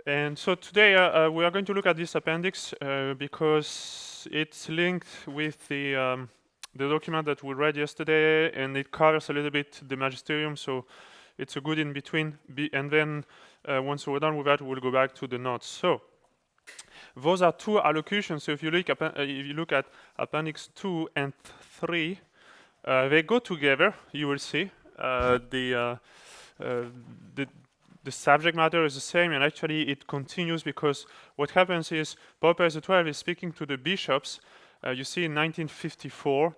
And so today we are going to look at this appendix because it's linked with the document that we read yesterday, and it covers a little bit the Magisterium, so it's a good in between. And then once we're done with that, we'll go back to the notes. So those are two allocutions. So if you look at Appendix 2 and 3, they go together. You will see the the subject matter is the same, and actually it continues, because what happens is Pope Pius XII is speaking to the bishops. You see in 1954,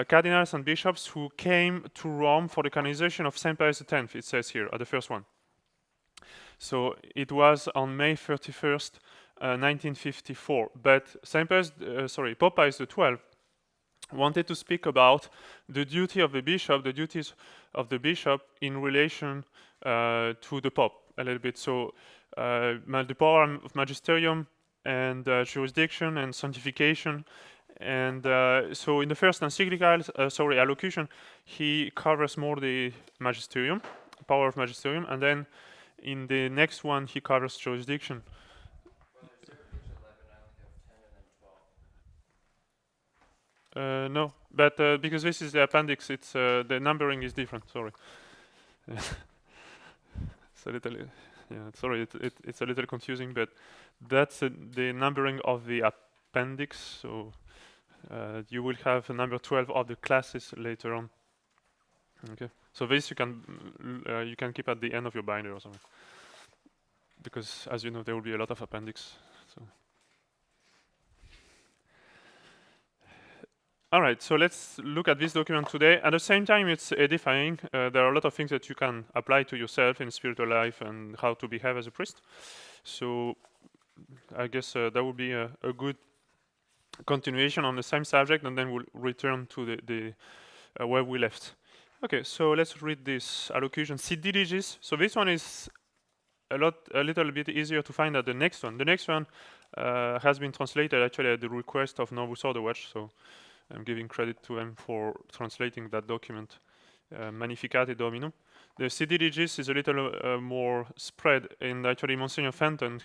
cardinals and bishops who came to Rome for the canonization of Saint Pius X, it says here, the first one. So it was on May 31st, 1954. But Pope Pius XII wanted to speak about the duty of the bishop, the duties of the bishop in relation to the Pope a little bit. So the power of magisterium and jurisdiction and sanctification. And so in the first encyclical, allocution, he covers more the magisterium, power of magisterium, and then in the next one he covers jurisdiction. No, but because this is the appendix, it's the numbering is different. Sorry, it's a little, yeah. Sorry, it's a little confusing, but that's the numbering of the appendix. So you will have a number 12 of the classes later on. Okay, so this you can keep at the end of your binder or something, because as you know there will be a lot of appendix. So. All right, so let's look at this document today. At the same time, it's edifying. There are a lot of things that you can apply to yourself in spiritual life and how to behave as a priest. So I guess that would be a good continuation on the same subject, and then we'll return to the where we left. Okay, so let's read this allocution. Si diliges. So this one is a little bit easier to find than the next one. The next one has been translated actually at the request of Novus Ordo Watch, so I'm giving credit to them for translating that document, Magnificate Dominum. The Si diliges is a little more spread, and actually Monsignor Fenton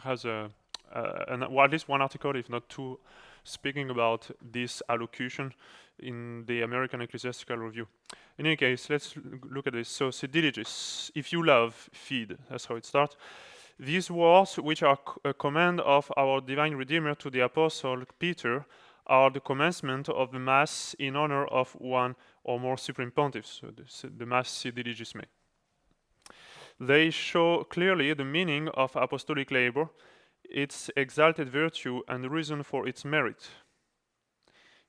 has at least one article, if not two, speaking about this allocution in the American Ecclesiastical Review. In any case, let's look at this. So, Si diliges, if you love, feed. That's how it starts. These words, which are a command of our divine Redeemer to the Apostle Peter, are the commencement of the Mass in honor of one or more Supreme Pontiffs, so the Mass Si diliges me. They show clearly the meaning of apostolic labor, its exalted virtue, and the reason for its merit.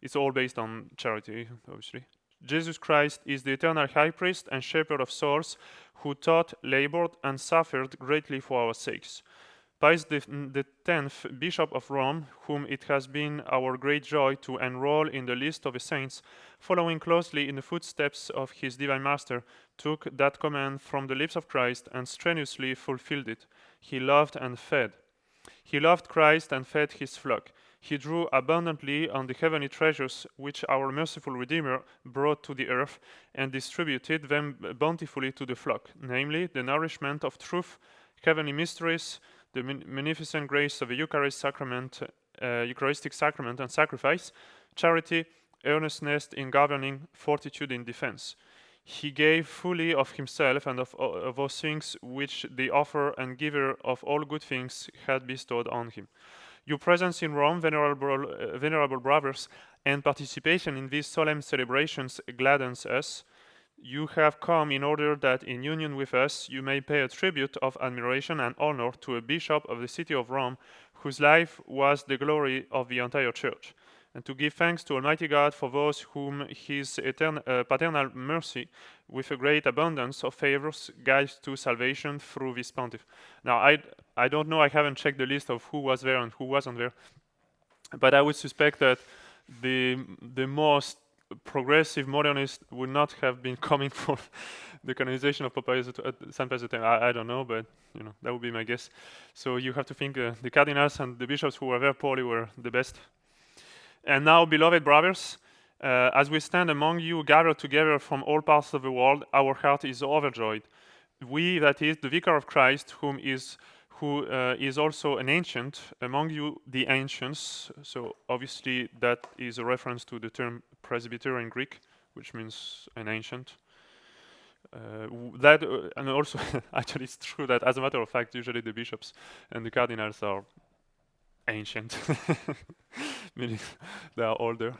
It's all based on charity, obviously. Jesus Christ is the eternal high priest and shepherd of souls, who taught, labored, and suffered greatly for our sakes. Pius X, Bishop of Rome, whom it has been our great joy to enroll in the list of the saints, following closely in the footsteps of his divine master, took that command from the lips of Christ and strenuously fulfilled it. He loved and fed. He loved Christ and fed his flock. He drew abundantly on the heavenly treasures which our merciful Redeemer brought to the earth, and distributed them bountifully to the flock, namely the nourishment of truth, heavenly mysteries, the magnificent grace of the Eucharistic sacrament and sacrifice, charity, earnestness in governing, fortitude in defense. He gave fully of himself and of those things which the offer and giver of all good things had bestowed on him. Your presence in Rome, venerable brothers, and participation in these solemn celebrations gladdens us. You have come in order that in union with us you may pay a tribute of admiration and honor to a bishop of the city of Rome, whose life was the glory of the entire church, and to give thanks to Almighty God for those whom his paternal mercy, with a great abundance of favors, guides to salvation through this pontiff. Now, I don't know, I haven't checked the list of who was there and who wasn't there, but I would suspect that the most progressive modernist would not have been coming for the canonization of Saint Pius X. I don't know, but that would be my guess. So you have to think the cardinals and the bishops who were there probably were the best. And now, beloved brothers, as we stand among you, gathered together from all parts of the world, our heart is overjoyed. We, that is, the Vicar of Christ, who is also an ancient among you, the ancients. So obviously that is a reference to the term presbyter in Greek, which means an ancient. And also actually it's true that, as a matter of fact, usually the bishops and the cardinals are ancient, meaning they are older.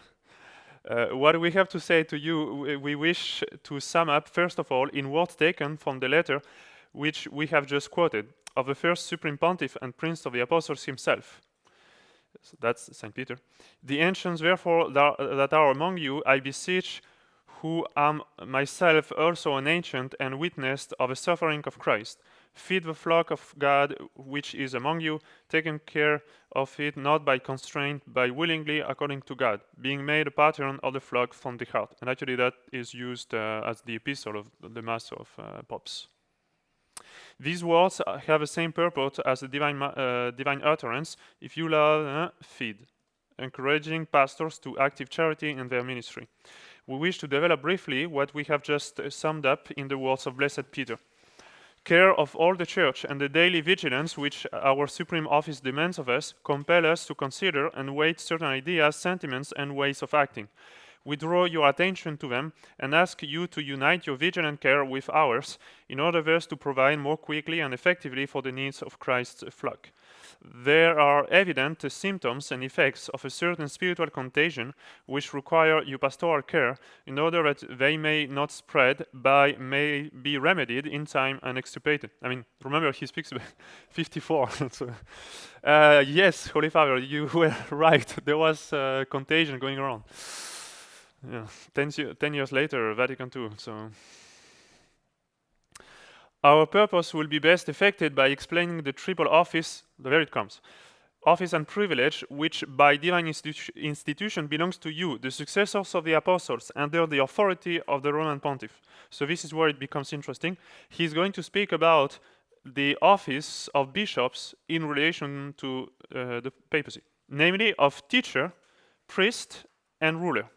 What we have to say to you, we wish to sum up, first of all, in words taken from the letter which we have just quoted, of the first supreme pontiff and prince of the apostles himself. So that's St. Peter. The ancients, therefore, that are among you, I beseech, who am myself also an ancient and witness of the suffering of Christ, feed the flock of God which is among you, taking care of it not by constraint, but willingly according to God, being made a pattern of the flock from the heart. And actually that is used as the epistle of the Mass of Popes. These words have the same purport as the divine utterance. If you love, feed, encouraging pastors to active charity in their ministry. We wish to develop briefly what we have just summed up in the words of Blessed Peter. Care of all the Church and the daily vigilance which our Supreme Office demands of us compel us to consider and weigh certain ideas, sentiments, and ways of acting. We draw your attention to them and ask you to unite your vigilant care with ours in order thus to provide more quickly and effectively for the needs of Christ's flock. There are evident symptoms and effects of a certain spiritual contagion which require your pastoral care in order that they may not spread, but may be remedied in time and extirpated. I mean, remember he speaks about 54. So, yes, Holy Father, you were right. There was contagion going around. Yeah, 10 years later, Vatican II. So our purpose will be best effected by explaining the triple office, there it comes, office and privilege, which by divine institution belongs to you, the successors of the apostles, under the authority of the Roman Pontiff. So this is where it becomes interesting. He's going to speak about the office of bishops in relation to the papacy, namely of teacher, priest, and ruler.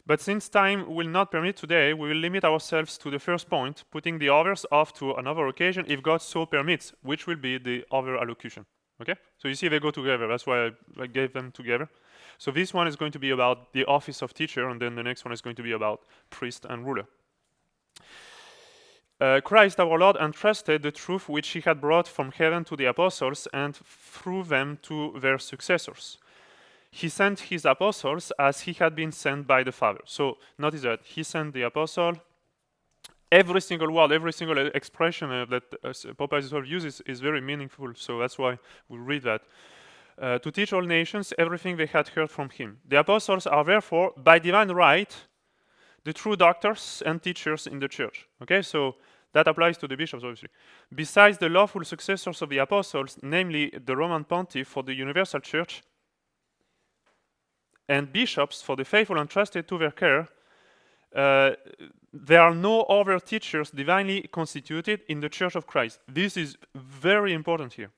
But since time will not permit today, we will limit ourselves to the first point, putting the others off to another occasion if God so permits, which will be the other allocution. Okay? So you see they go together. That's why I gave them together. So this one is going to be about the office of teacher, and then the next one is going to be about priest and ruler. Christ our Lord entrusted the truth which he had brought from heaven to the apostles and through them to their successors. He sent his apostles as he had been sent by the Father. So notice that he sent the apostle. Every single word, every single expression that Pope Isidore uses is very meaningful. So that's why we read that. To teach all nations everything they had heard from him. The apostles are therefore, by divine right, the true doctors and teachers in the church. Okay, so that applies to the bishops, obviously. Besides the lawful successors of the apostles, namely the Roman Pontiff for the universal church, and bishops for the faithful entrusted to their care, there are no other teachers divinely constituted in the Church of Christ. This is very important here.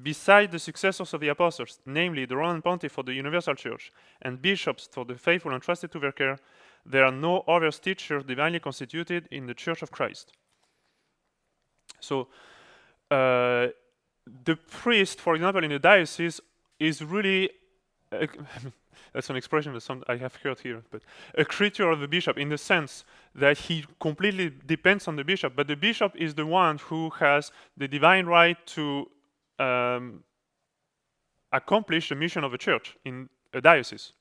Beside the successors of the apostles, namely the Roman Pontiff for the universal church, and bishops for the faithful entrusted to their care, there are no other teachers divinely constituted in the Church of Christ. So, the priest, for example, in the diocese is really that's an expression that I have heard here, but a creature of the bishop in the sense that he completely depends on the bishop, but the bishop is the one who has the divine right to accomplish the mission of a church in a diocese.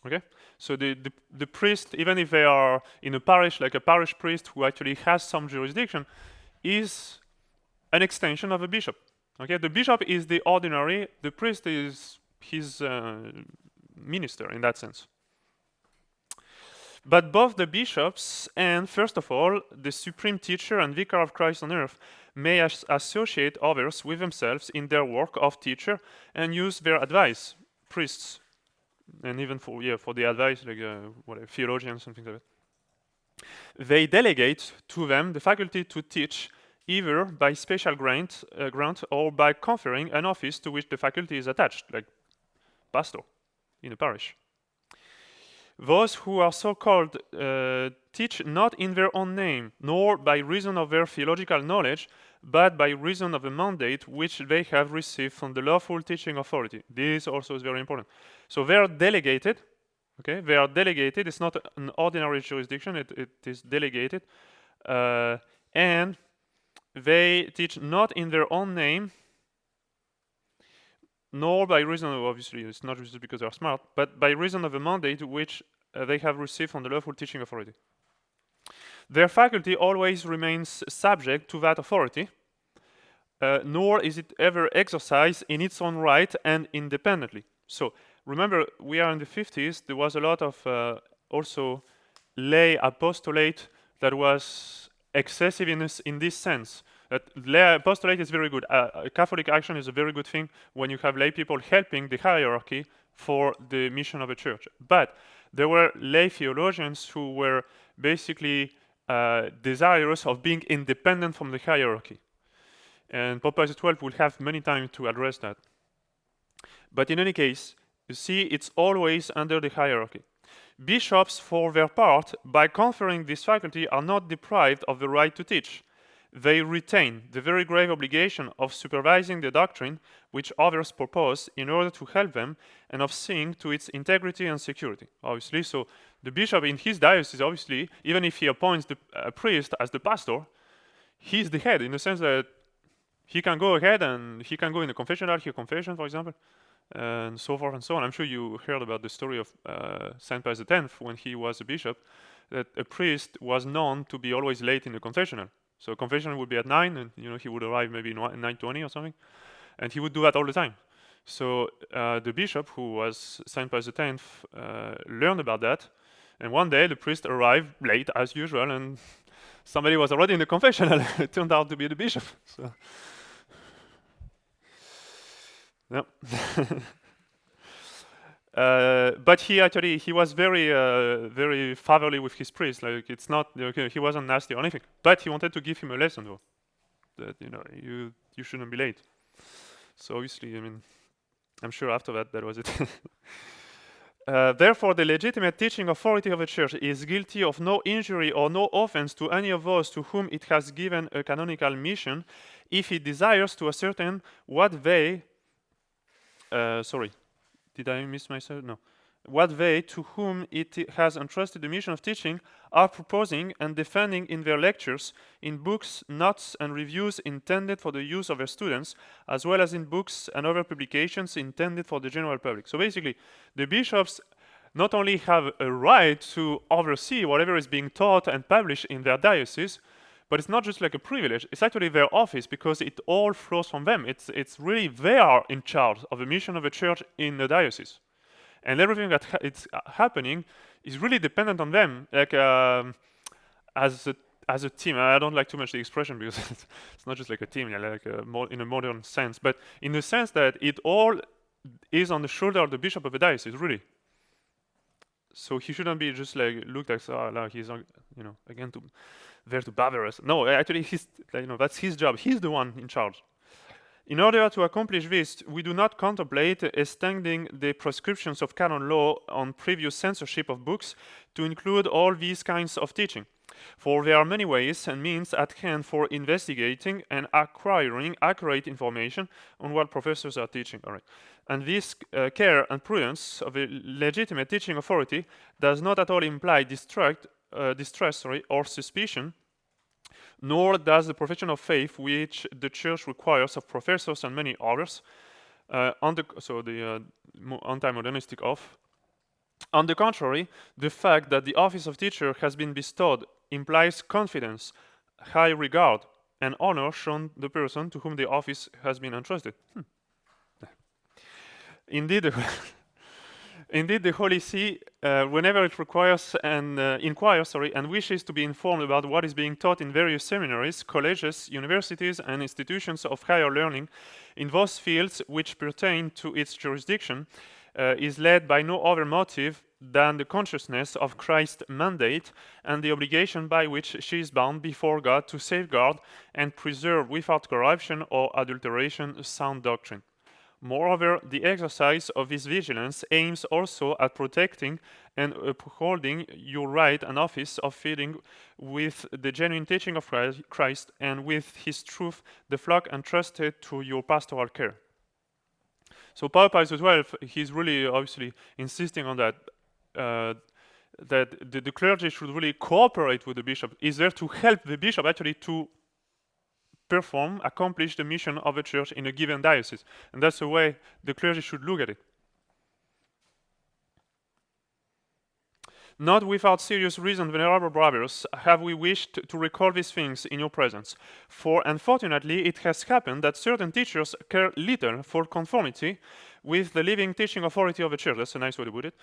Okay, so the priest, even if they are in a parish, like a parish priest who actually has some jurisdiction, is an extension of a bishop. Okay, the bishop is the ordinary, the priest is his minister in that sense. But both the bishops and, first of all, the supreme teacher and vicar of Christ on earth may associate others with themselves in their work of teacher and use their advice, priests, and even for the advice, like theologians and things like that. They delegate to them the faculty to teach, either by special grant or by conferring an office to which the faculty is attached, like pastor in a parish. Those who are so called teach not in their own name, nor by reason of their theological knowledge, but by reason of a mandate which they have received from the lawful teaching authority. This also is very important. So they are delegated. Okay, they are delegated. It's not an ordinary jurisdiction. It is delegated, and they teach not in their own name, nor by reason of, obviously, it's not just because they are smart, but by reason of a mandate which they have received from the lawful teaching authority. Their faculty always remains subject to that authority, nor is it ever exercised in its own right and independently. So remember, we are in the 50s. There was a lot of also lay apostolate that was excessive in this sense. That lay apostolate is very good. Catholic action is a very good thing when you have lay people helping the hierarchy for the mission of a church. But there were lay theologians who were basically desirous of being independent from the hierarchy. And Pope Pius XII will have many times to address that. But in any case, you see, it's always under the hierarchy. Bishops, for their part, by conferring this faculty, are not deprived of the right to teach. They retain the very grave obligation of supervising the doctrine which others propose in order to help them, and of seeing to its integrity and security. Obviously, so the bishop in his diocese, obviously, even if he appoints a priest as the pastor, he's the head in the sense that he can go ahead and he can go in the confessional, hear confession, for example, and so forth and so on. I'm sure you heard about the story of Saint Pius X when he was a bishop, that a priest was known to be always late in the confessional. So confession would be at 9, and he would arrive maybe 9:20 or something, and he would do that all the time. So the bishop, who was Saint Pius X, learned about that, and one day the priest arrived late as usual, and somebody was already in the confessional. It turned out to be the bishop. So, yeah. But he was very fatherly with his priest. Like, it's not, okay, he wasn't nasty or anything, but he wanted to give him a lesson though, that you shouldn't be late. So obviously, I mean, I'm sure after that was it. Therefore, the legitimate teaching authority of the church is guilty of no injury or no offense to any of those to whom it has given a canonical mission, if it desires to ascertain what they did I miss myself? No. What they, to whom it has entrusted the mission of teaching, are proposing and defending in their lectures, in books, notes, and reviews intended for the use of their students, as well as in books and other publications intended for the general public. So basically, the bishops not only have a right to oversee whatever is being taught and published in their diocese, but it's not just like a privilege, it's actually their office, because it all flows from them. It's really, they are in charge of the mission of the church in the diocese. And everything that it's happening is really dependent on them, like as a team. I don't like too much the expression because it's not just like a team, like in a modern sense, but in the sense that it all is on the shoulder of the bishop of the diocese, really. So he shouldn't be just like looked like, oh, he's again there to bother us. No, actually, that's his job. He's the one in charge. In order to accomplish this, we do not contemplate extending the prescriptions of canon law on previous censorship of books to include all these kinds of teaching. For there are many ways and means at hand for investigating and acquiring accurate information on what professors are teaching. All right. And this care and prudence of a legitimate teaching authority does not at all imply distrust or suspicion, nor does the profession of faith which the church requires of professors and many others, the anti-modernistic oath. On the contrary, the fact that the office of teacher has been bestowed implies confidence, high regard, and honor shown the person to whom the office has been entrusted. Indeed, the Holy See, whenever it requires and inquires, and wishes to be informed about what is being taught in various seminaries, colleges, universities, and institutions of higher learning in those fields which pertain to its jurisdiction, is led by no other motive than the consciousness of Christ's mandate and the obligation by which she is bound before God to safeguard and preserve without corruption or adulteration sound doctrine. Moreover, the exercise of this vigilance aims also at protecting and upholding your right and office of feeding with the genuine teaching of Christ and with his truth the flock entrusted to your pastoral care. So Pope Pius XII, he's really obviously insisting on that, that the clergy should really cooperate with the bishop, is there to help the bishop actually to accomplish the mission of the church in a given diocese. And that's the way the clergy should look at it. Not without serious reason, venerable brothers, have we wished to recall these things in your presence. For unfortunately, it has happened that certain teachers care little for conformity with the living teaching authority of the church, that's a nice way to put it,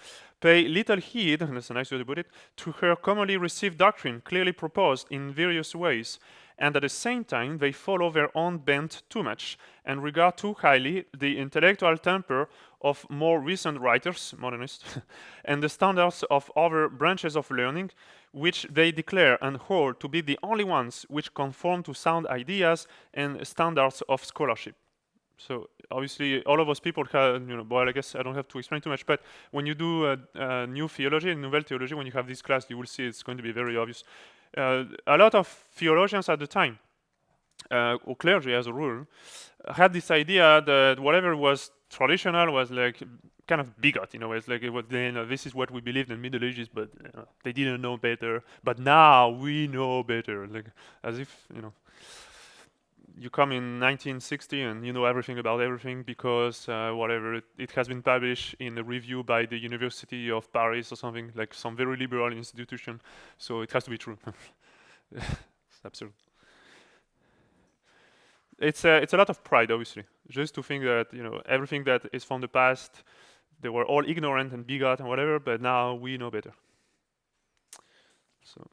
pay little heed, that's a nice way to put it, to her commonly received doctrine, clearly proposed in various ways, and at the same time they follow their own bent too much and regard too highly the intellectual temper of more recent writers, modernists, and the standards of other branches of learning, which they declare and hold to be the only ones which conform to sound ideas and standards of scholarship. So obviously all of those people have, well, I guess I don't have to explain too much, but when you do new theology, nouvelle theology, when you have this class, you will see it's going to be very obvious. A lot of theologians at the time, or clergy as a rule, had this idea that whatever was traditional was like kind of bigot, it's like it was, this is what we believed in Middle Ages, but they didn't know better. But now we know better, like as if you come in 1960 and you know everything about everything because whatever it has been published in a review by the University of Paris or something, like some very liberal institution, so it has to be true. It's absurd. It's a lot of pride, obviously, just to think that everything that is from the past, they were all ignorant and bigot and whatever, but now we know better. So.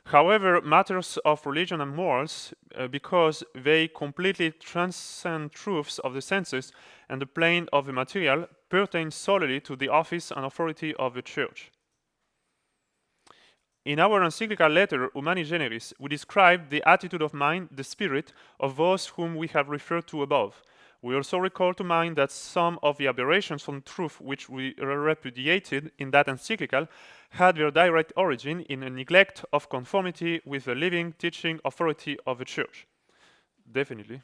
However, matters of religion and morals, because they completely transcend truths of the senses and the plane of the material, pertain solely to the office and authority of the Church. In our encyclical letter, Humani Generis, we describe the attitude of mind, the spirit, of those whom we have referred to above. We also recall to mind that some of the aberrations from truth which we repudiated in that encyclical had their direct origin in a neglect of conformity with the living teaching authority of the Church. Definitely.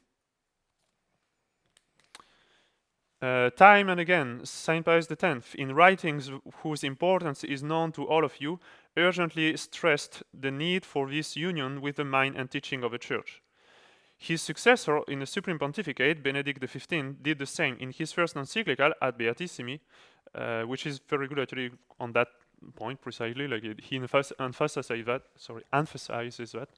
Time and again, St. Pius X, in writings whose importance is known to all of you, urgently stressed the need for this union with the mind and teaching of the Church. His successor in the Supreme Pontificate, Benedict XV, did the same in his first encyclical Ad Beatissimi, which is very good actually on that point precisely. Like he emphasizes that.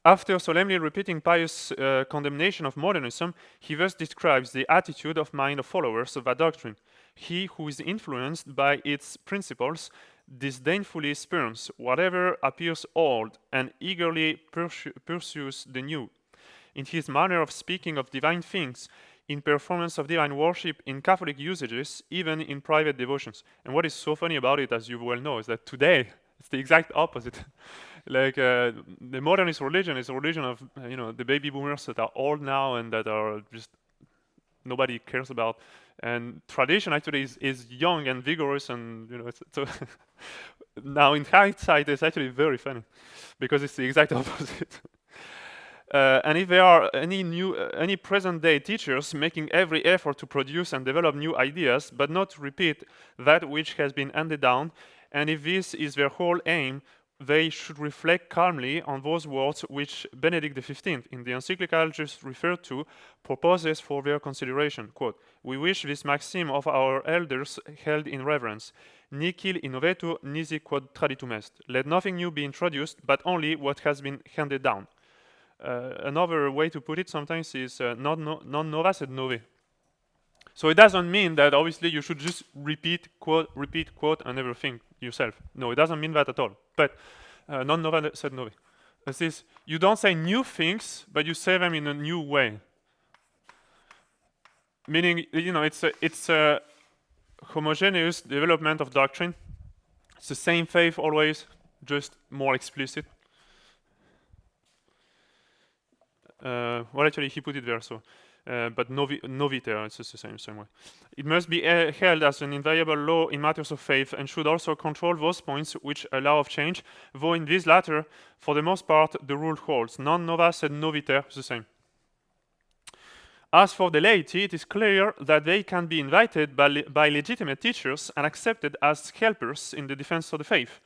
After solemnly repeating Pius' condemnation of modernism, he thus describes the attitude of mind of followers of that doctrine. He who is influenced by its principles disdainfully spurns whatever appears old and eagerly pursues the new. In his manner of speaking of divine things, in performance of divine worship, in Catholic usages, even in private devotions. And what is so funny about it, as you well know, is that today it's the exact opposite. Like the modernist religion is a religion of the baby boomers that are old now and that are just nobody cares about. And tradition actually is young and vigorous, and so now in hindsight it's actually very funny because it's the exact opposite. And if there are any present day teachers making every effort to produce and develop new ideas but not repeat that which has been handed down, and if this is their whole aim, they should reflect calmly on those words which Benedict XV, in the encyclical just referred to, proposes for their consideration. Quote, "We wish this maxim of our elders held in reverence. Nihil innovetur, nisi quod traditum est. Let nothing new be introduced, but only what has been handed down." Another way to put it sometimes is non nova sed nove. So it doesn't mean that obviously you should just repeat, quote, and everything yourself. No, it doesn't mean that at all. But non nova sed nove. This is, you don't say new things, but you say them in a new way. Meaning, it's a homogeneous development of doctrine. It's the same faith always, just more explicit. Well, actually, he put it there. So, but noviter, it's just the same way. It must be held as an inviolable law in matters of faith and should also control those points which allow of change, though in this latter, for the most part, the rule holds. Non nova sed noviter, the same. As for the laity, it is clear that they can be invited by legitimate teachers and accepted as helpers in the defense of the faith.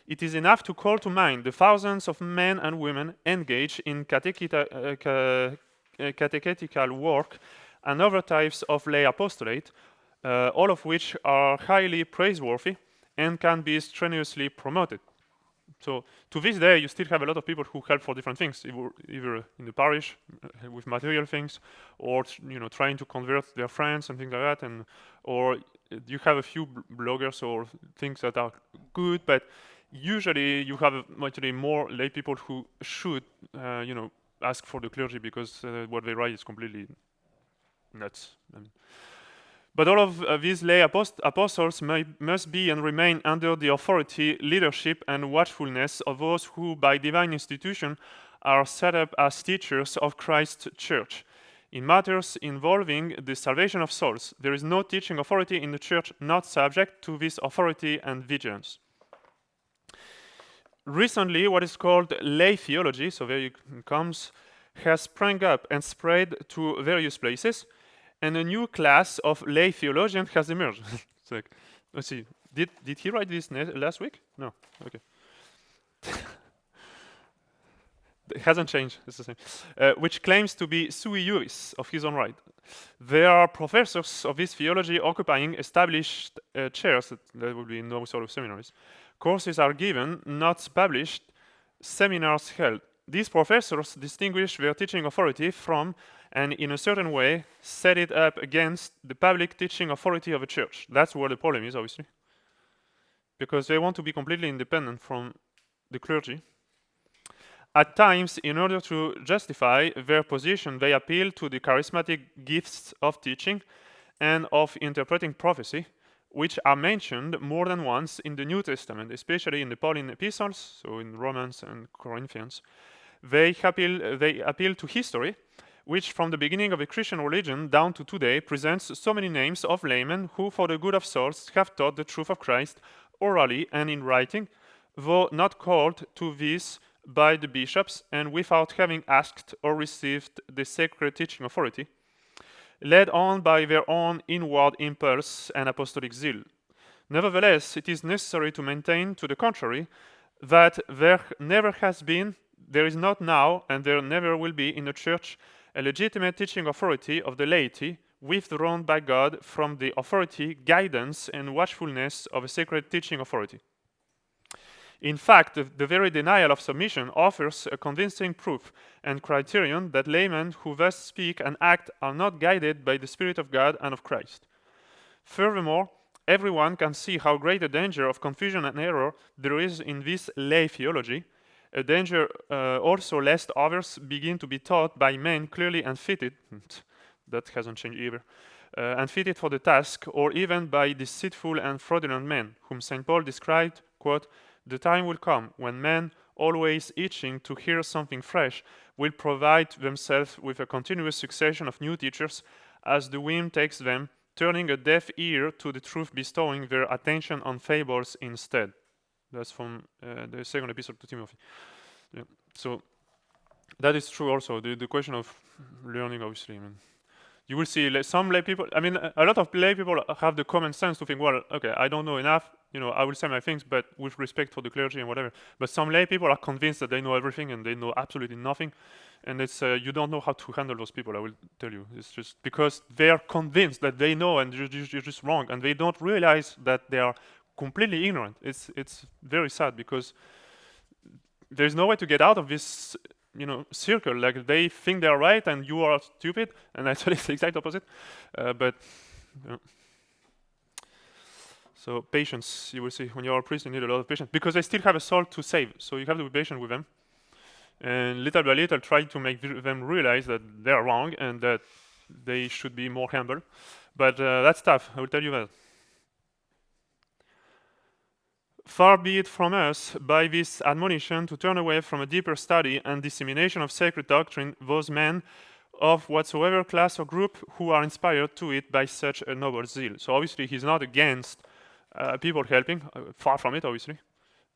It is enough to call to mind the thousands of men and women engaged in catechetical work and other types of lay apostolate, all of which are highly praiseworthy and can be strenuously promoted. So to this day, you still have a lot of people who help for different things, either in the parish with material things, or trying to convert their friends and things like that, or you have a few bloggers or things that are good, but usually you have actually more lay people who should ask for the clergy because what they write is completely nuts. But all of these lay apostles must be and remain under the authority, leadership, and watchfulness of those who, by divine institution, are set up as teachers of Christ's church. In matters involving the salvation of souls, there is no teaching authority in the church not subject to this authority and vigilance. Recently, what is called lay theology, so there it comes, has sprung up and spread to various places, and a new class of lay theologians has emerged. It's like, let's see, did he write this last week? No, okay. It hasn't changed, it's the same. Which claims to be sui juris of his own right. There are professors of this theology occupying established chairs, that would be in no sort of seminaries. Courses are given, not published, seminars held. These professors distinguish their teaching authority from, and in a certain way, set it up against the public teaching authority of a church. That's where the problem is, obviously. Because they want to be completely independent from the clergy. At times, in order to justify their position, they appeal to the charismatic gifts of teaching and of interpreting prophecy, which are mentioned more than once in the New Testament, especially in the Pauline epistles, so in Romans and Corinthians. They appeal to history, which from the beginning of the Christian religion down to today presents so many names of laymen who, for the good of souls, have taught the truth of Christ orally and in writing, though not called to this by the bishops and without having asked or received the sacred teaching authority, led on by their own inward impulse and apostolic zeal. Nevertheless, it is necessary to maintain, to the contrary, that there never has been, there is not now, and there never will be in the Church a legitimate teaching authority of the laity withdrawn by God from the authority, guidance, and watchfulness of a sacred teaching authority. In fact, the very denial of submission offers a convincing proof and criterion that laymen who thus speak and act are not guided by the Spirit of God and of Christ. Furthermore, everyone can see how great a danger of confusion and error there is in this lay theology, a danger also lest others begin to be taught by men clearly unfitted, that hasn't changed either, unfitted for the task, or even by deceitful and fraudulent men, whom St. Paul described, quote, "The time will come when men, always itching to hear something fresh, will provide themselves with a continuous succession of new teachers as the whim takes them, turning a deaf ear to the truth, bestowing their attention on fables instead." That's from the second epistle to Timothy. Yeah. So that is true also. The question of learning, obviously. I mean, you will see some lay people, I mean, a lot of lay people have the common sense to think, well, okay, I don't know enough, I will say my things, but with respect for the clergy and whatever. But some lay people are convinced that they know everything and they know absolutely nothing. And it's, you don't know how to handle those people, I will tell you. It's just because they are convinced that they know and you're just wrong. And they don't realize that they are completely ignorant. It's very sad because there's no way to get out of this circle. Like, they think they're right and you are stupid, and actually it's the exact opposite. So patience, you will see. When you are a priest, you need a lot of patience because they still have a soul to save. So you have to be patient with them, and little by little try to make them realize that they're wrong and that they should be more humble. But that's tough, I will tell you that. Far be it from us, by this admonition, to turn away from a deeper study and dissemination of sacred doctrine those men of whatsoever class or group who are inspired to it by such a noble zeal. So obviously he's not against people helping, far from it obviously,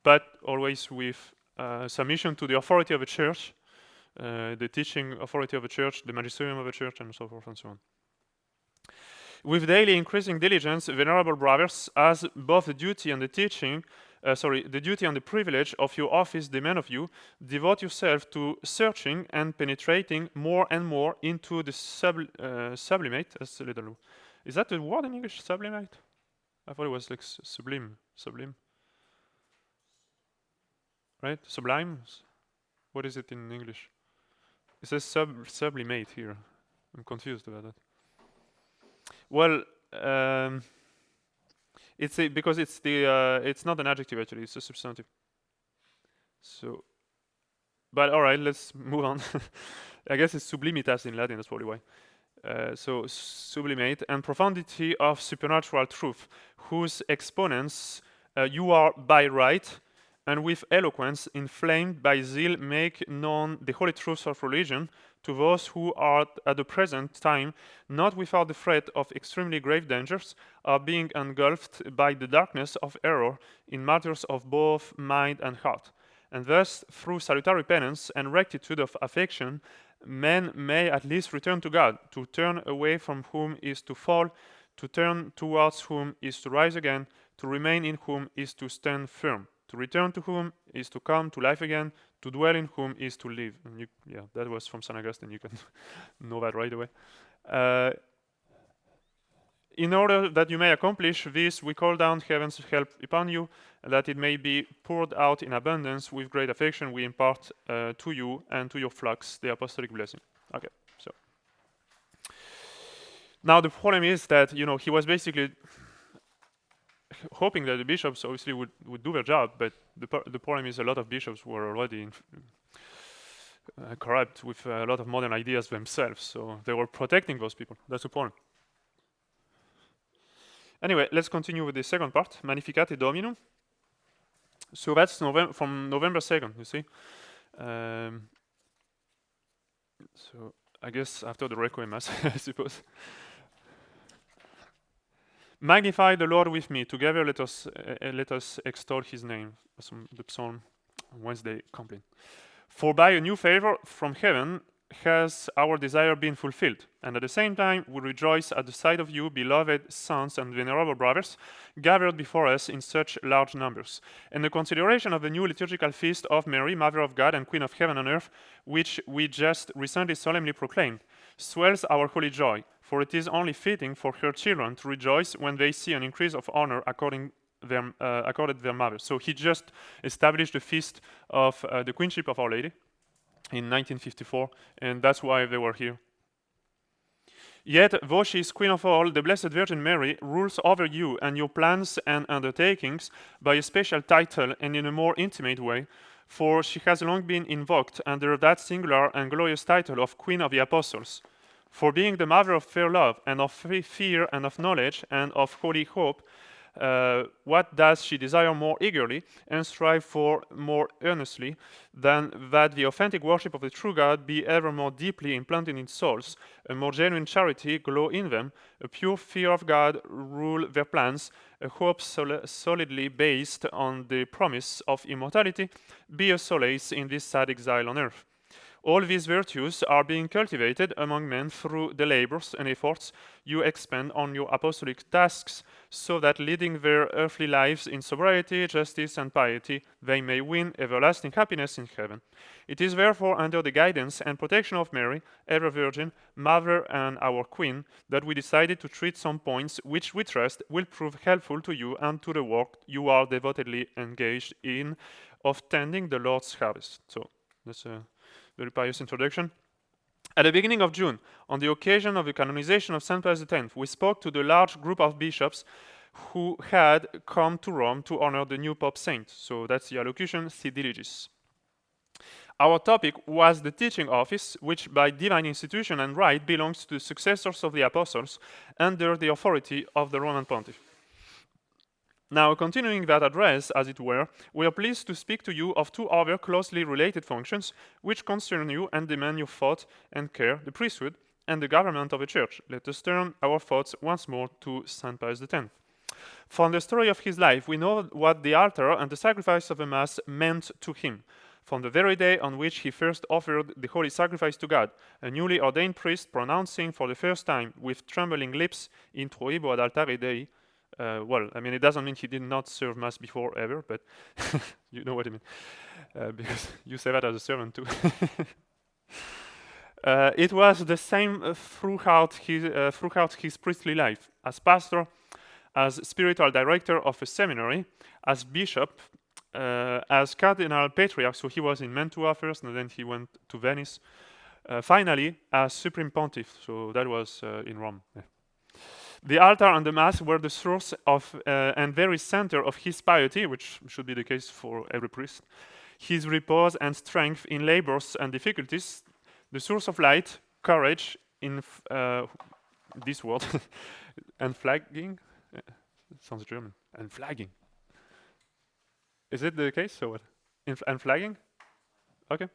but always with submission to the authority of a church, the teaching authority of a church, the magisterium of a church, and so forth and so on. With daily increasing diligence, venerable brothers, as both the duty and the the duty and the privilege of your office demand of you, devote yourself to searching and penetrating more and more into the sublimate. That's a little. Is that the word in English? Sublimate? I thought it was like sublime. Right? Sublime. What is it in English? It says sublimate here. I'm confused about that. Well, because it's not an adjective actually, it's a substantive. So, but all right, let's move on. I guess it's sublimitas in Latin. That's probably why. So sublimate and profundity of supernatural truth, whose exponents you are by right, and with eloquence inflamed by zeal make known the holy truths of religion to those who are at the present time not without the threat of extremely grave dangers, are being engulfed by the darkness of error in matters of both mind and heart. And thus, through salutary penance and rectitude of affection, men may at least return to God, to turn away from whom is to fall, to turn towards whom is to rise again, to remain in whom is to stand firm. To return to whom is to come to life again, to dwell in whom is to live. And that was from St. Augustine, you can know that right away. In order that you may accomplish this, we call down heaven's help upon you, that it may be poured out in abundance with great affection we impart to you and to your flocks the apostolic blessing. Okay, so. Now the problem is that, he was basically hoping that the bishops obviously would do their job, but the problem is a lot of bishops were already corrupt with a lot of modern ideas themselves, so they were protecting those people. That's the point. Anyway, let's continue with the second part, Magnificat Dominum. So that's from November 2nd, you see. So I guess after the Requiem Mass, I suppose. Magnify the Lord with me. Together let us extol his name. That's from the Psalm Wednesday complaint. For by a new favor from heaven has our desire been fulfilled, and at the same time we rejoice at the sight of you, beloved sons and venerable brothers, gathered before us in such large numbers. And the consideration of the new liturgical feast of Mary, Mother of God and Queen of Heaven and Earth, which we just recently solemnly proclaimed, swells our holy joy, for it is only fitting for her children to rejoice when they see an increase of honor accorded their mother. So he just established the feast of the Queenship of Our Lady in 1954, and that's why they were here. Yet, though she is Queen of all, the Blessed Virgin Mary rules over you and your plans and undertakings by a special title and in a more intimate way, for she has long been invoked under that singular and glorious title of Queen of the Apostles. For being the mother of fair love and of fear and of knowledge and of holy hope, what does she desire more eagerly and strive for more earnestly than that the authentic worship of the true God be ever more deeply implanted in souls, a more genuine charity glow in them, a pure fear of God rule their plans, a hope solidly based on the promise of immortality be a solace in this sad exile on earth. All these virtues are being cultivated among men through the labors and efforts you expend on your apostolic tasks, so that leading their earthly lives in sobriety, justice, and piety, they may win everlasting happiness in heaven. It is therefore under the guidance and protection of Mary, ever Virgin, Mother and our Queen, that we decided to treat some points which we trust will prove helpful to you and to the work you are devotedly engaged in of tending the Lord's harvest. So that's a very pious introduction. At the beginning of June, on the occasion of the canonization of St. Pius X, we spoke to the large group of bishops who had come to Rome to honor the new Pope Saint. So that's the allocution, Si Diligis. Our topic was the teaching office, which by divine institution and right belongs to the successors of the apostles under the authority of the Roman Pontiff. Now, continuing that address, as it were, we are pleased to speak to you of two other closely related functions which concern you and demand your thought and care, the priesthood and the government of the church. Let us turn our thoughts once more to St. Pius X. From the story of his life, we know what the altar and the sacrifice of the Mass meant to him. From the very day on which he first offered the holy sacrifice to God, a newly ordained priest pronouncing for the first time with trembling lips, Introibo ad altare Dei. Well, I mean, it doesn't mean he did not serve Mass before ever, but you know what I mean. Because you say that as a servant too. It was the same throughout his priestly life. As pastor, as spiritual director of a seminary, as bishop, as cardinal patriarch, so he was in Mantua first, and then he went to Venice. Finally, as supreme pontiff, so that was in Rome. Yeah. The altar and the Mass were the source of and very center of his piety, which should be the case for every priest, his repose and strength in labors and difficulties, the source of light, courage in this word, and flagging. Sounds German. And flagging. Is it the case? So what? And flagging? Okay.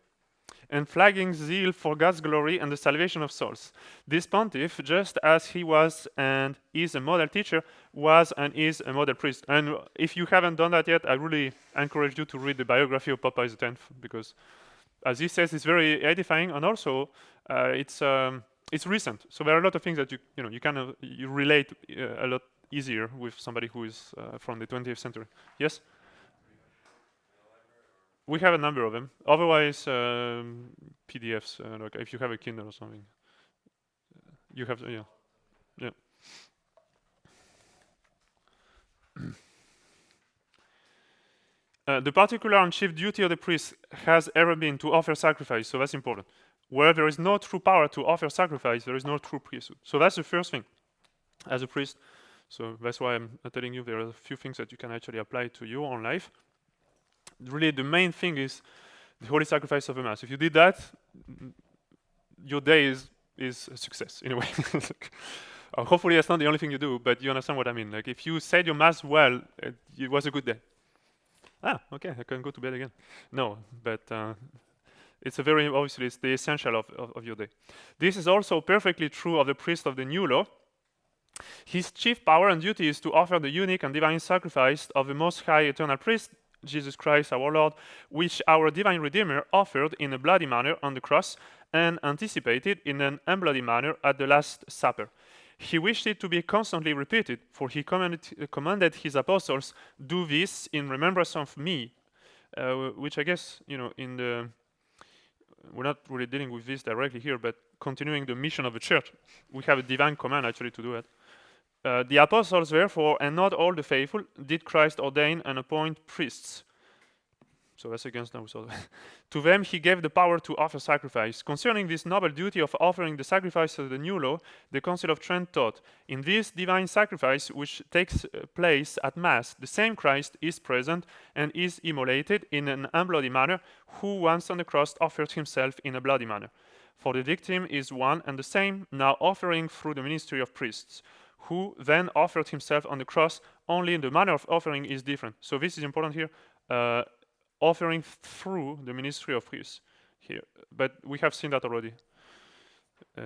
And flagging zeal for God's glory and the salvation of souls. This pontiff, just as he was and is a model teacher, was and is a model priest. And if you haven't done that yet, I really encourage you to read the biography of Pope Pius X, because, as he says, it's very edifying, and also it's recent. So there are a lot of things that you relate a lot easier with somebody who is from the 20th century. Yes? We have a number of them. Otherwise, PDFs, like if you have a Kindle or something, you have, yeah. The particular and chief duty of the priest has ever been to offer sacrifice, so that's important. Where there is no true power to offer sacrifice, there is no true priesthood. So that's the first thing, as a priest. So that's why I'm telling you there are a few things that you can actually apply to your own life. Really, the main thing is the holy sacrifice of the Mass. If you did that, your day is a success in a way. Hopefully, that's not the only thing you do, but you understand what I mean. Like, if you said your Mass well, it was a good day. Okay, I can go to bed again. No, but it's obviously it's the essential of your day. This is also perfectly true of the priest of the new law. His chief power and duty is to offer the unique and divine sacrifice of the Most High Eternal Priest, Jesus Christ our Lord, which our divine Redeemer offered in a bloody manner on the cross and anticipated in an unbloody manner at the Last Supper. He wished it to be constantly repeated, for he commanded his apostles, "Do this in remembrance of me," which I guess, we're not really dealing with this directly here, but continuing the mission of the church, we have a divine command actually to do it. The apostles, therefore, and not all the faithful, did Christ ordain and appoint priests. So that's against them. To them he gave the power to offer sacrifice. Concerning this noble duty of offering the sacrifice of the new law, the Council of Trent taught, in this divine sacrifice which takes place at Mass, the same Christ is present and is immolated in an unbloody manner, who once on the cross offered himself in a bloody manner. For the victim is one and the same, now offering through the ministry of priests, who then offered himself on the cross, only the manner of offering is different. So this is important here, offering through the ministry of priests here. But we have seen that already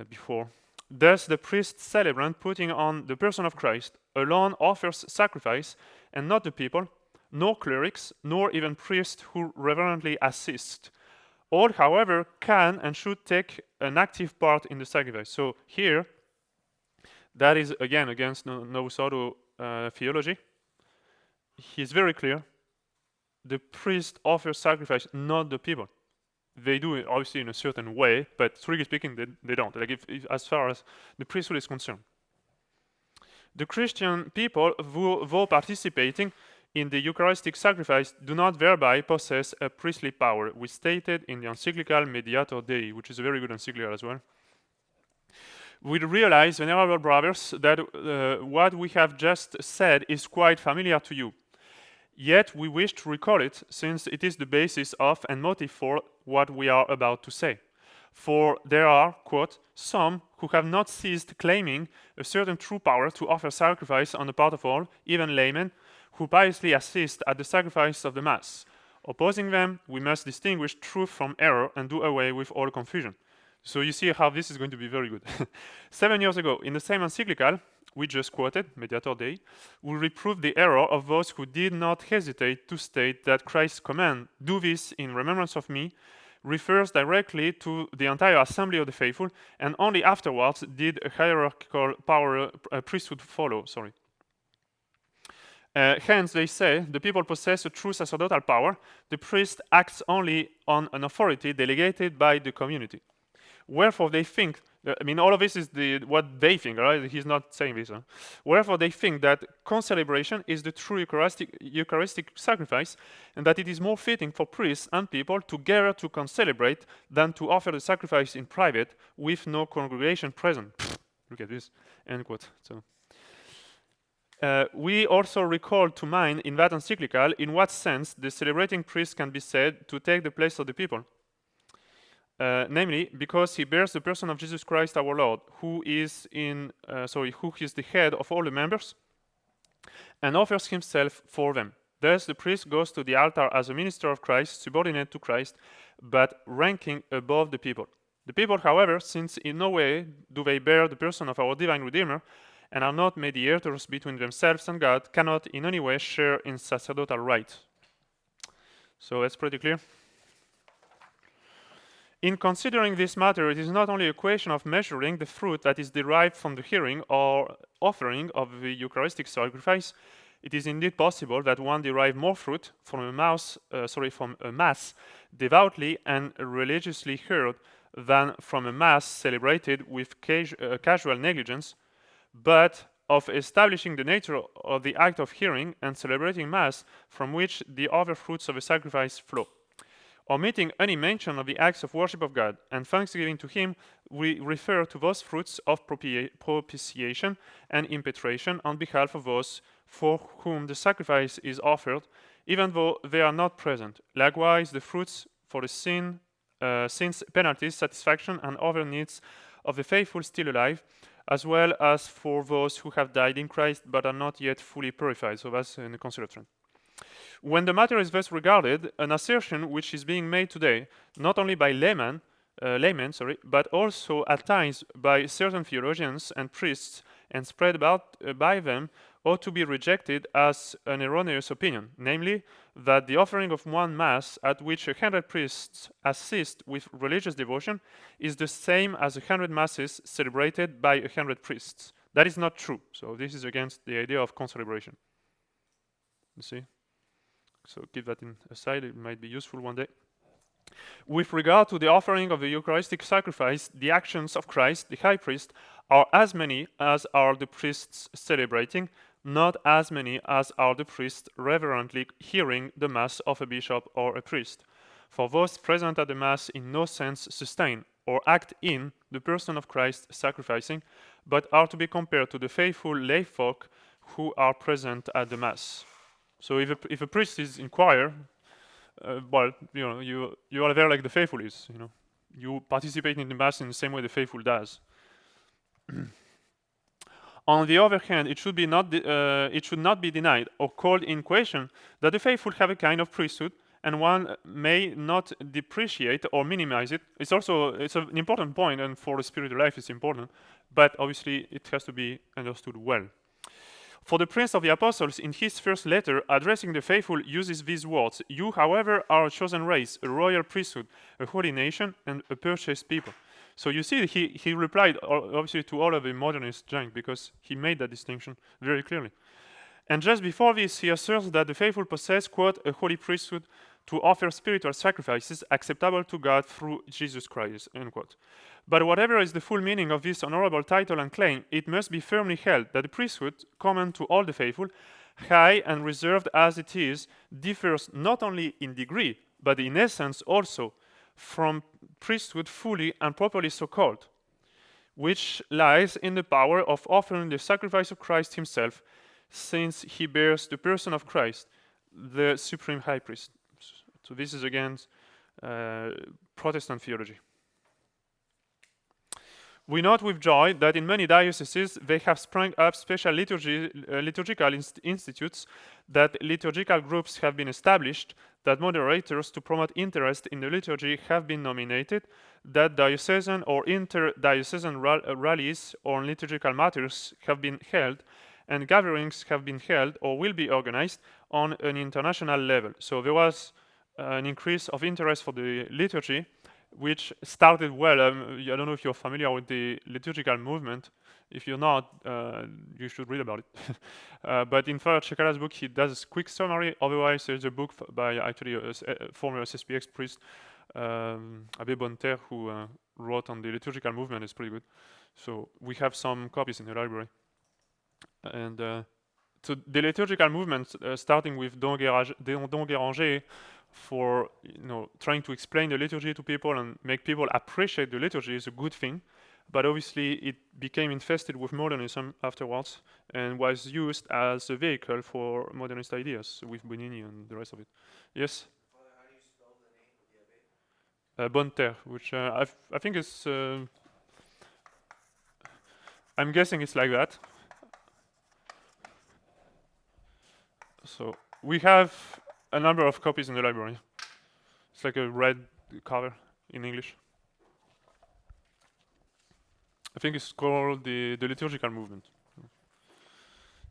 before. Thus the priest celebrant, putting on the person of Christ, alone offers sacrifice, and not the people, nor clerics, nor even priests who reverently assist. All, however, can and should take an active part in the sacrifice. So here, that is again against Novus Ordo theology. He is very clear. The priest offers sacrifice, not the people. They do it obviously in a certain way, but strictly speaking, they don't. Like if as far as the priesthood is concerned, the Christian people, though participating in the Eucharistic sacrifice, do not thereby possess a priestly power. We stated in the encyclical Mediator Dei, which is a very good encyclical as well. We realize, venerable brothers, that what we have just said is quite familiar to you. Yet we wish to recall it, since it is the basis of and motive for what we are about to say. For there are, quote, some who have not ceased claiming a certain true power to offer sacrifice on the part of all, even laymen, who piously assist at the sacrifice of the Mass. Opposing them, we must distinguish truth from error and do away with all confusion. So you see how this is going to be very good. 7 years ago, in the same encyclical, we just quoted, Mediator Dei, we reproved the error of those who did not hesitate to state that Christ's command, "Do this in remembrance of me," refers directly to the entire assembly of the faithful, and only afterwards did a hierarchical priesthood follow. Hence, they say, the people possess a true sacerdotal power. The priest acts only on an authority delegated by the community. Wherefore they think, all of this is what they think, right? He's not saying this. Huh? Wherefore they think that concelebration is the true Eucharistic sacrifice, and that it is more fitting for priests and people to gather to concelebrate than to offer the sacrifice in private with no congregation present. Look at this, end quote. So. We also recall to mind in that encyclical in what sense the celebrating priest can be said to take the place of the people. Namely, because he bears the person of Jesus Christ our Lord, who is the head of all the members, and offers himself for them. Thus, the priest goes to the altar as a minister of Christ, subordinate to Christ, but ranking above the people. The people, however, since in no way do they bear the person of our divine Redeemer, and are not mediators between themselves and God, cannot in any way share in sacerdotal right. So that's pretty clear. In considering this matter, it is not only a question of measuring the fruit that is derived from the hearing or offering of the Eucharistic sacrifice. It is indeed possible that one derive more fruit from a mass devoutly and religiously heard than from a mass celebrated with casual negligence, but of establishing the nature of the act of hearing and celebrating Mass from which the other fruits of the sacrifice flow. Omitting any mention of the acts of worship of God and thanksgiving to Him, we refer to those fruits of propitiation and impetration on behalf of those for whom the sacrifice is offered, even though they are not present. Likewise, the fruits for the sins, penalties, satisfaction, and other needs of the faithful still alive, as well as for those who have died in Christ but are not yet fully purified. So that's in the considered trend. When the matter is thus regarded, an assertion which is being made today, not only by laymen, but also at times by certain theologians and priests, and spread about by them, ought to be rejected as an erroneous opinion, namely, that the offering of one Mass at which 100 priests assist with religious devotion is the same as 100 Masses celebrated by 100 priests. That is not true. So this is against the idea of concelebration. You see? So keep that aside, it might be useful one day. With regard to the offering of the Eucharistic sacrifice, the actions of Christ, the high priest, are as many as are the priests celebrating, not as many as are the priests reverently hearing the Mass of a bishop or a priest. For those present at the Mass in no sense sustain or act in the person of Christ sacrificing, but are to be compared to the faithful lay folk who are present at the Mass. So if a priest is in choir, you are there like the faithful is. You participate in the Mass in the same way the faithful does. On the other hand, it should not be denied or called in question that the faithful have a kind of priesthood, and one may not depreciate or minimize it. It's an important point, and for the spiritual life, it's important. But obviously, it has to be understood well. For the Prince of the Apostles, in his first letter, addressing the faithful, uses these words: "You, however, are a chosen race, a royal priesthood, a holy nation, and a purchased people." So you see, he replied obviously to all of the modernist junk because he made that distinction very clearly. And just before this, he asserts that the faithful possess, quote, "a holy priesthood to offer spiritual sacrifices acceptable to God through Jesus Christ," end quote. But whatever is the full meaning of this honorable title and claim, it must be firmly held that the priesthood, common to all the faithful, high and reserved as it is, differs not only in degree, but in essence also, from priesthood fully and properly so called, which lies in the power of offering the sacrifice of Christ himself, since he bears the person of Christ, the supreme high priest. So this is against Protestant theology. We note with joy that in many dioceses they have sprung up special liturgical institutes, that liturgical groups have been established, that moderators to promote interest in the liturgy have been nominated, that diocesan or interdiocesan rallies on liturgical matters have been held, and gatherings have been held or will be organized on an international level. So there was an increase of interest for the liturgy, which started well. I don't know if you're familiar with the liturgical movement. If you're not, you should read about it. But in Father Cekala's book, he does a quick summary. Otherwise, there's a book by actually a former SSPX priest, Abbé Bonterre, who wrote on the liturgical movement. It's pretty good. So we have some copies in the library. And so the liturgical movement, starting with Don Guéranger, for trying to explain the liturgy to people and make people appreciate the liturgy is a good thing, but obviously it became infested with modernism afterwards and was used as a vehicle for modernist ideas with Bonini and the rest of it. Yes? How do you spell the name of the abbé? Bonterre, which I think is I'm guessing it's like that. So we have a number of copies in the library. It's like a red cover in English. I think it's called the liturgical movement.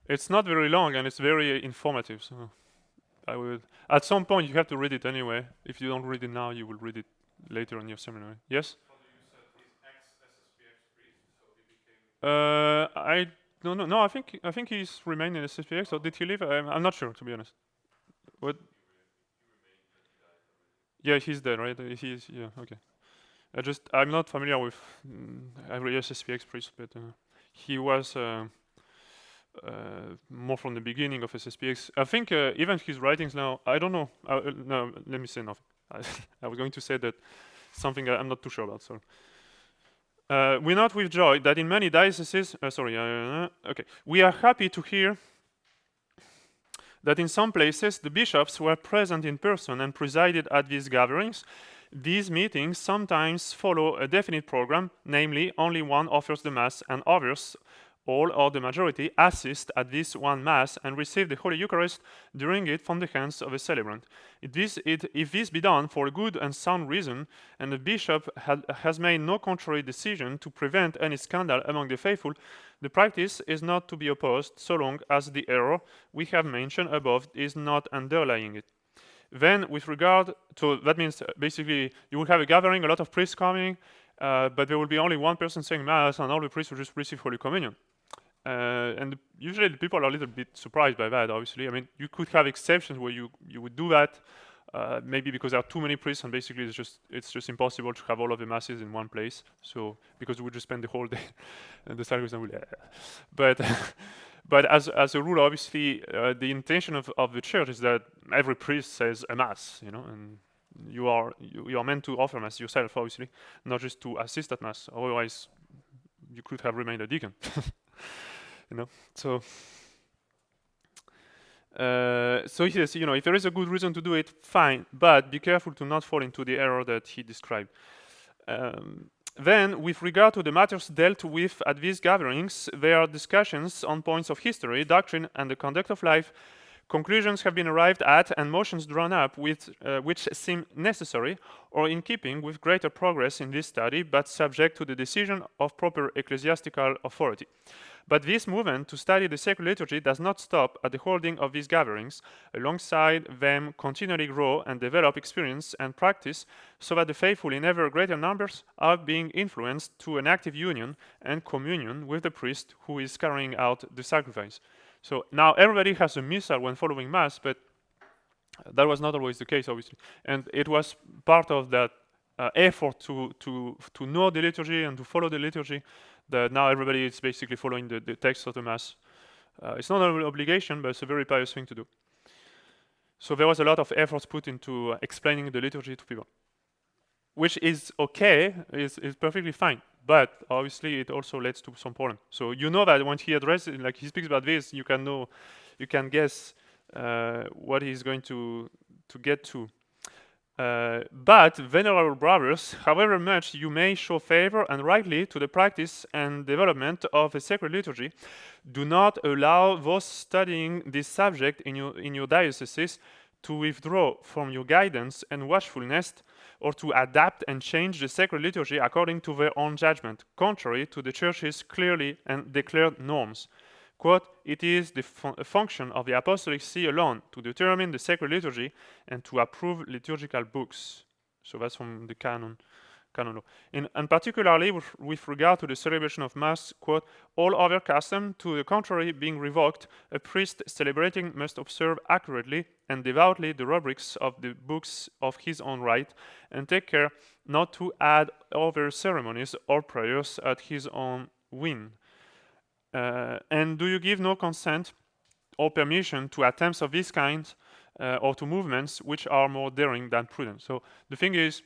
It's not very long and it's very informative. So I would, at some point, you have to read it anyway. If you don't read it now, you will read it later in your seminary. Yes? I don't know. No, I think he's remained in SSPX. Or did he leave? I'm not sure, to be honest. What? Yeah, he's dead, right? He's yeah. Okay. I'm not familiar with every SSPX priest, but he was more from the beginning of SSPX. I think even his writings now. I don't know. No, let me say nothing. I was going to say that something I'm not too sure about. So. We note with joy that in many dioceses, we are happy to hear that in some places the bishops were present in person and presided at these gatherings. These meetings sometimes follow a definite program, namely only one offers the Mass and others, all or the majority, assist at this one Mass and receive the Holy Eucharist during it from the hands of a celebrant. If this be done for a good and sound reason, and the bishop has made no contrary decision to prevent any scandal among the faithful, the practice is not to be opposed so long as the error we have mentioned above is not underlying it. Then, with regard to, that means basically you will have a gathering, a lot of priests coming, but there will be only one person saying Mass, and all the priests will just receive Holy Communion. And usually the people are a little bit surprised by that, obviously. I mean, you could have exceptions where you would do that, maybe because there are too many priests, and basically it's just impossible to have all of the Masses in one place. So, because we would just spend the whole day, and the sacristan would, but but as a rule, obviously, the intention of the church is that every priest says a Mass, and you are meant to offer Mass yourself, obviously, not just to assist at Mass. Otherwise, you could have remained a deacon. So yes, if there is a good reason to do it, fine, but be careful to not fall into the error that he described. Then, with regard to the matters dealt with at these gatherings, there are discussions on points of history, doctrine, and the conduct of life. Conclusions have been arrived at and motions drawn up which seem necessary or in keeping with greater progress in this study, but subject to the decision of proper ecclesiastical authority. But this movement to study the sacred liturgy does not stop at the holding of these gatherings. Alongside them continually grow and develop experience and practice so that the faithful in ever greater numbers are being influenced to an active union and communion with the priest who is carrying out the sacrifice. So now everybody has a missal when following Mass, but that was not always the case, obviously. And it was part of that effort to know the liturgy and to follow the liturgy that now everybody is basically following the text of the Mass. It's not an obligation, but it's a very pious thing to do. So there was a lot of efforts put into explaining the liturgy to people, which is okay, is perfectly fine. But obviously, it also leads to some problem. So you know that when he addresses, like he speaks about this, you can guess what he's going to get to. But, venerable brothers, however much you may show favor and rightly to the practice and development of a sacred liturgy, do not allow those studying this subject in your dioceses to withdraw from your guidance and watchfulness, or to adapt and change the sacred liturgy according to their own judgment, contrary to the Church's clearly and declared norms. Quote, it is the function of the Apostolic See alone to determine the sacred liturgy and to approve liturgical books. So that's from the canon law. And particularly with regard to the celebration of Mass, quote, all other custom to the contrary being revoked, a priest celebrating must observe accurately and devoutly the rubrics of the books of his own right, and take care not to add other ceremonies or prayers at his own whim. And do you give no consent or permission to attempts of this kind or to movements which are more daring than prudent? So the thing is,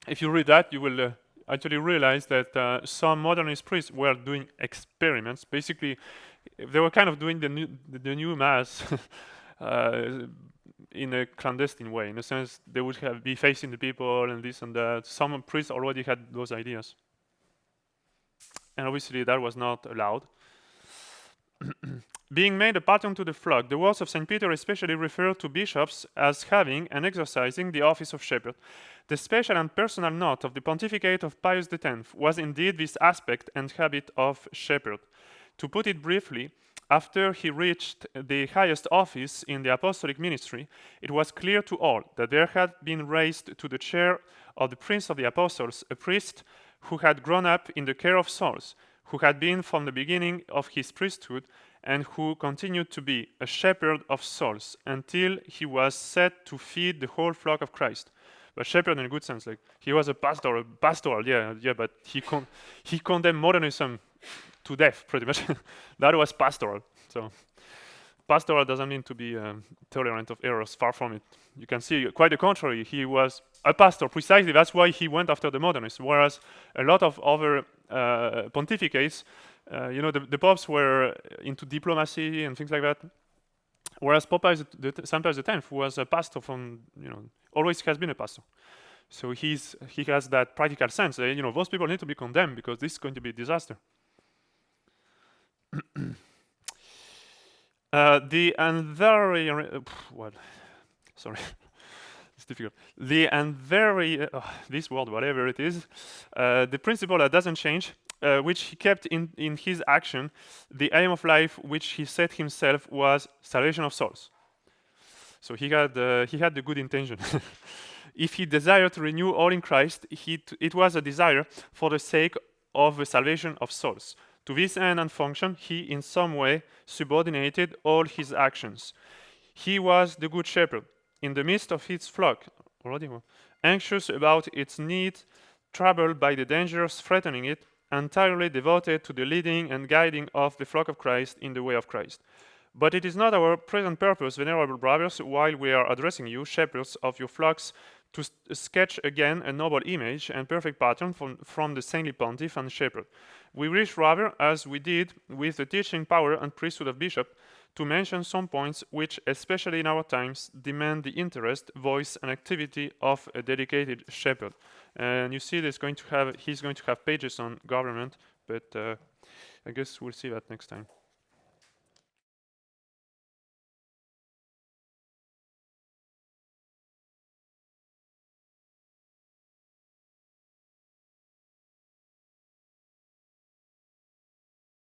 if you read that, you will actually realize that some modernist priests were doing experiments. Basically, they were kind of doing the new mass in a clandestine way. In a sense, they would be facing the people and this and that. Some priests already had those ideas, and obviously that was not allowed. Being made a pattern to the flock, the words of St. Peter especially refer to bishops as having and exercising the office of shepherd. The special and personal note of the pontificate of Pius X was indeed this aspect and habit of shepherd. To put it briefly, after he reached the highest office in the apostolic ministry, it was clear to all that there had been raised to the chair of the Prince of the Apostles a priest who had grown up in the care of souls, who had been from the beginning of his priesthood, and who continued to be a shepherd of souls until he was set to feed the whole flock of Christ. But shepherd in a good sense, like he was a pastoral, but he condemned modernism to death, pretty much. That was pastoral. So pastoral doesn't mean to be tolerant of errors, far from it. You can see quite the contrary. He was a pastor, precisely. That's why he went after the modernists, whereas a lot of other pontificates, the popes were into diplomacy and things like that. Whereas St. Pius X was a pastor from, always has been a pastor. So he has that practical sense. Those people need to be condemned because this is going to be a disaster. The unvary, sorry, it's difficult. The unvary, this word, whatever it is, the principle that doesn't change, which he kept in his action, the aim of life which he set himself was salvation of souls. So he had the good intention. If he desired to renew all in Christ, it was a desire for the sake of the salvation of souls. To this end and function, he in some way subordinated all his actions. He was the good shepherd in the midst of his flock, anxious about its need, troubled by the dangers threatening it, entirely devoted to the leading and guiding of the flock of Christ in the way of Christ. But it is not our present purpose, venerable brothers, while we are addressing you, shepherds of your flocks, to sketch again a noble image and perfect pattern from the saintly pontiff and shepherd. We wish rather, as we did with the teaching power and priesthood of bishop, to mention some points which, especially in our times, demand the interest, voice, and activity of a dedicated shepherd. And you see, he's going to have pages on government, but I guess we'll see that next time.